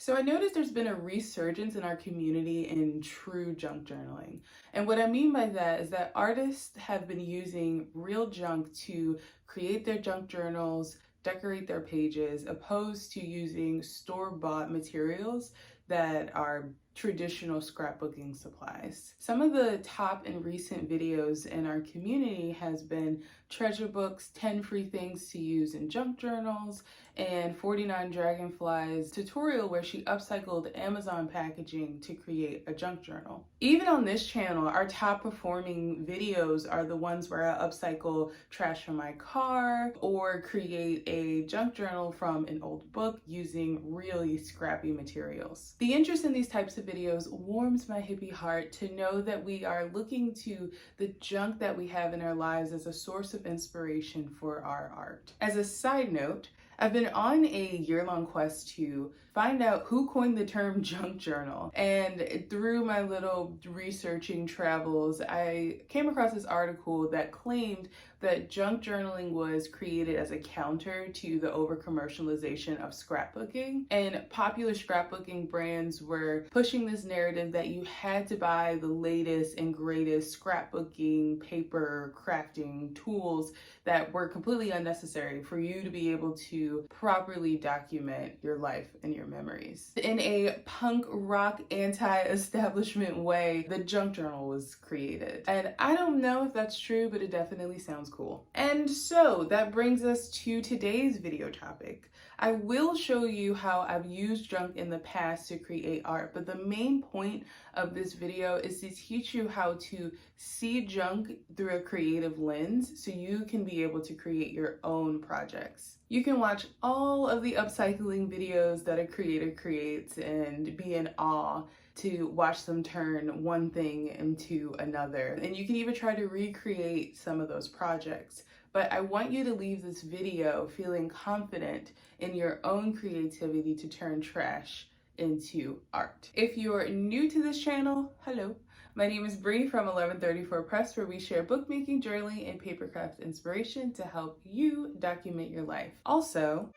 So I noticed there's been a resurgence in our community in true junk journaling. And what I mean by that is that artists have been using real junk to create their junk journals, decorate their pages, opposed to using store-bought materials that are traditional scrapbooking supplies. Some of the top and recent videos in our community has been Treasure Book's 10 free things to use in junk journals and 49 Dragonflies tutorial where she upcycled Amazon packaging to create a junk journal. Even on this channel, our top performing videos are the ones where I upcycle trash from my car or create a junk journal from an old book using really scrappy materials. The interest in these types of videos warms my hippie heart to know that we are looking to the junk that we have in our lives as a source of inspiration for our art. As a side note, I've been on a year-long quest to find out who coined the term junk journal. And through my little researching travels, I came across this article that claimed that junk journaling was created as a counter to the over-commercialization of scrapbooking. And popular scrapbooking brands were pushing this narrative that you had to buy the latest and greatest scrapbooking, paper, crafting tools that were completely unnecessary for you to be able to properly document your life and your memories. In a punk rock anti-establishment way, the junk journal was created. And I don't know if that's true, but it definitely sounds cool. And so that brings us to today's video topic. I will show you how I've used junk in the past to create art, but the main point of this video is to teach you how to see junk through a creative lens so you can be able to create your own projects. You can watch all of the upcycling videos that a creator creates and be in awe to watch them turn one thing into another. And you can even try to recreate some of those projects. But I want you to leave this video feeling confident in your own creativity to turn trash into art. If you're new to this channel, hello. My name is Bree from 1134 Press, where we share bookmaking, journaling, and papercraft inspiration to help you document your life. Also,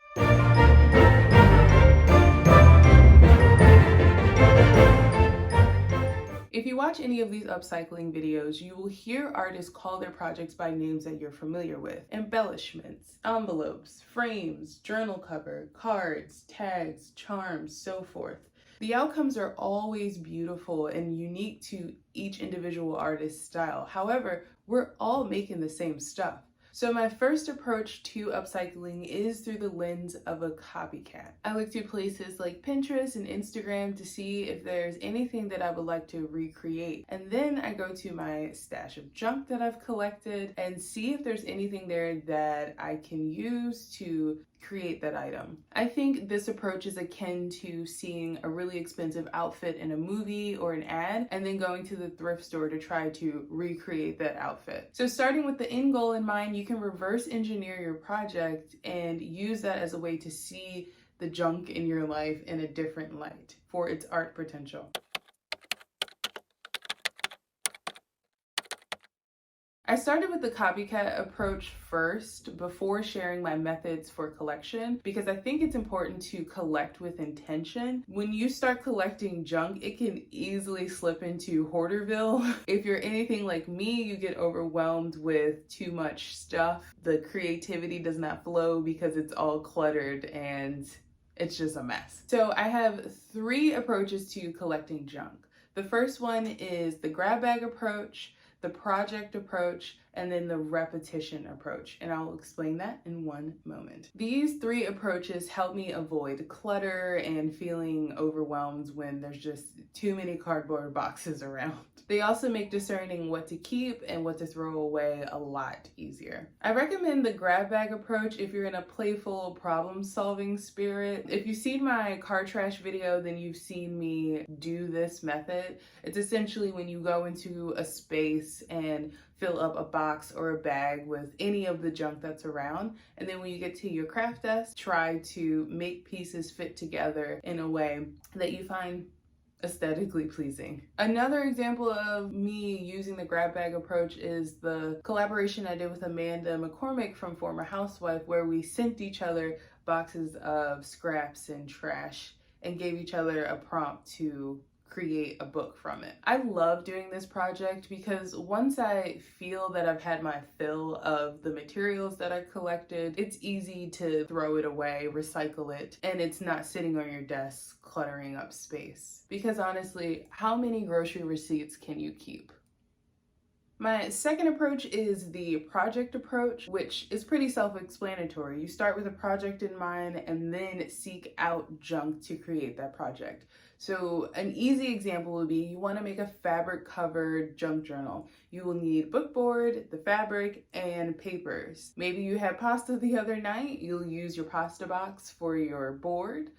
if you watch any of these upcycling videos, you will hear artists call their projects by names that you're familiar with. Embellishments, envelopes, frames, journal cover, cards, tags, charms, so forth. The outcomes are always beautiful and unique to each individual artist's style. However, we're all making the same stuff. So my first approach to upcycling is through the lens of a copycat. I look to places like Pinterest and Instagram to see if there's anything that I would like to recreate. And then I go to my stash of junk that I've collected and see if there's anything there that I can use to create that item. I think this approach is akin to seeing a really expensive outfit in a movie or an ad and then going to the thrift store to try to recreate that outfit. So starting with the end goal in mind, you can reverse engineer your project and use that as a way to see the junk in your life in a different light for its art potential. I started with the copycat approach first before sharing my methods for collection because I think it's important to collect with intention. When you start collecting junk, it can easily slip into hoarderville. If you're anything like me, you get overwhelmed with too much stuff. The creativity does not flow because it's all cluttered and it's just a mess. So I have 3 approaches to collecting junk. The first one is the grab bag approach, the project approach, and then the repetition approach. And I'll explain that in one moment. These 3 approaches help me avoid clutter and feeling overwhelmed when there's just too many cardboard boxes around. They also make discerning what to keep and what to throw away a lot easier. I recommend the grab bag approach if you're in a playful problem-solving spirit. If you've seen my car trash video, then you've seen me do this method. It's essentially when you go into a space and fill up a box or a bag with any of the junk that's around. And then when you get to your craft desk, try to make pieces fit together in a way that you find aesthetically pleasing. Another example of me using the grab bag approach is the collaboration I did with Amanda McCormick from Former Housewife, where we sent each other boxes of scraps and trash and gave each other a prompt to create a book from it. I love doing this project because once I feel that I've had my fill of the materials that I collected, it's easy to throw it away, recycle it, and it's not sitting on your desk cluttering up space. Because honestly, how many grocery receipts can you keep? My second approach is the project approach, which is pretty self-explanatory. You start with a project in mind and then seek out junk to create that project. So an easy example would be you want to make a fabric covered junk journal. You will need book board, the fabric, and papers. Maybe you had pasta the other night. You'll use your pasta box for your board.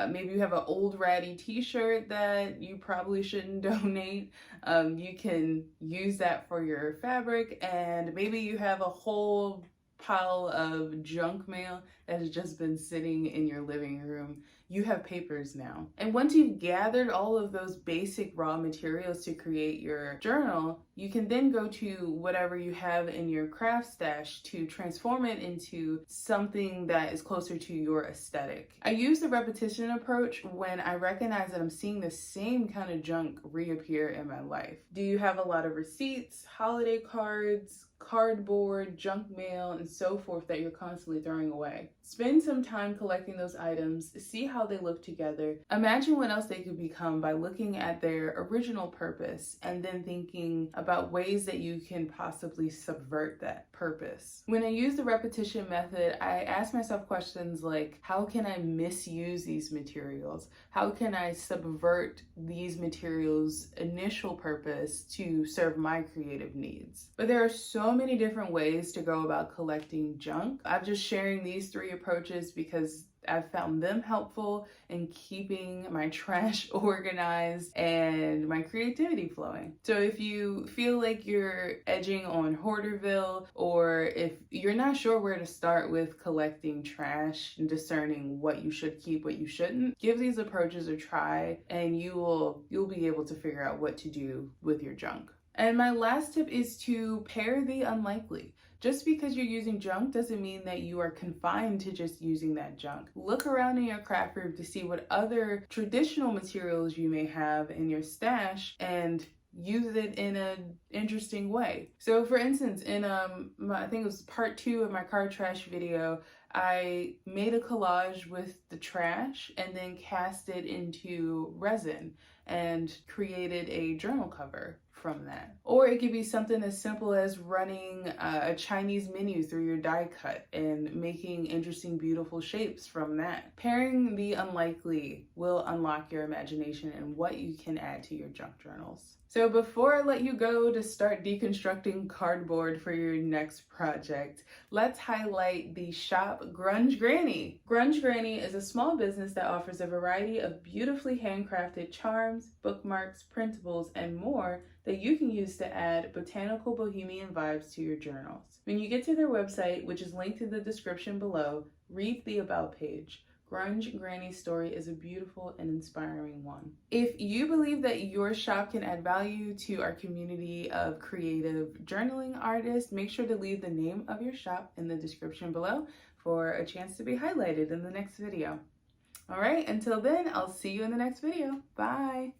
Maybe you have an old ratty t-shirt that you probably shouldn't donate. You can use that for your fabric, and maybe you have a whole pile of junk mail that has just been sitting in your living room. You have papers now. And once you've gathered all of those basic raw materials to create your journal, you can then go to whatever you have in your craft stash to transform it into something that is closer to your aesthetic. I use the repetition approach when I recognize that I'm seeing the same kind of junk reappear in my life. Do you have a lot of receipts, holiday cards, cardboard, junk mail, and so forth that you're constantly throwing away? Spend some time collecting those items, see how they look together. Imagine what else they could become by looking at their original purpose and then thinking about ways that you can possibly subvert that purpose. When I use the repetition method, I ask myself questions like, how can I misuse these materials? How can I subvert these materials' initial purpose to serve my creative needs? But there are so many different ways to go about collecting junk. I'm just sharing these three approaches because I've found them helpful in keeping my trash organized and my creativity flowing. So if you feel like you're edging on Hoarderville, or if you're not sure where to start with collecting trash and discerning what you should keep, what you shouldn't, give these approaches a try and you'll be able to figure out what to do with your junk. And my last tip is to pair the unlikely. Just because you're using junk doesn't mean that you are confined to just using that junk. Look around in your craft room to see what other traditional materials you may have in your stash and use it in an interesting way. So for instance, in I think it was part 2 of my car trash video, I made a collage with the trash and then cast it into resin and created a journal cover from that. Or it could be something as simple as running a Chinese menu through your die cut and making interesting, beautiful shapes from that. Pairing the unlikely will unlock your imagination and what you can add to your junk journals. So before I let you go to start deconstructing cardboard for your next project, let's highlight the shop Grunge Granny. Grunge Granny is a small business that offers a variety of beautifully handcrafted charms, bookmarks, printables, and more that you can use to add botanical bohemian vibes to your journals. When you get to their website, which is linked in the description below, read the About page. Grunge Granny's story is a beautiful and inspiring one. If you believe that your shop can add value to our community of creative journaling artists, make sure to leave the name of your shop in the description below for a chance to be highlighted in the next video. All right, until then, I'll see you in the next video. Bye.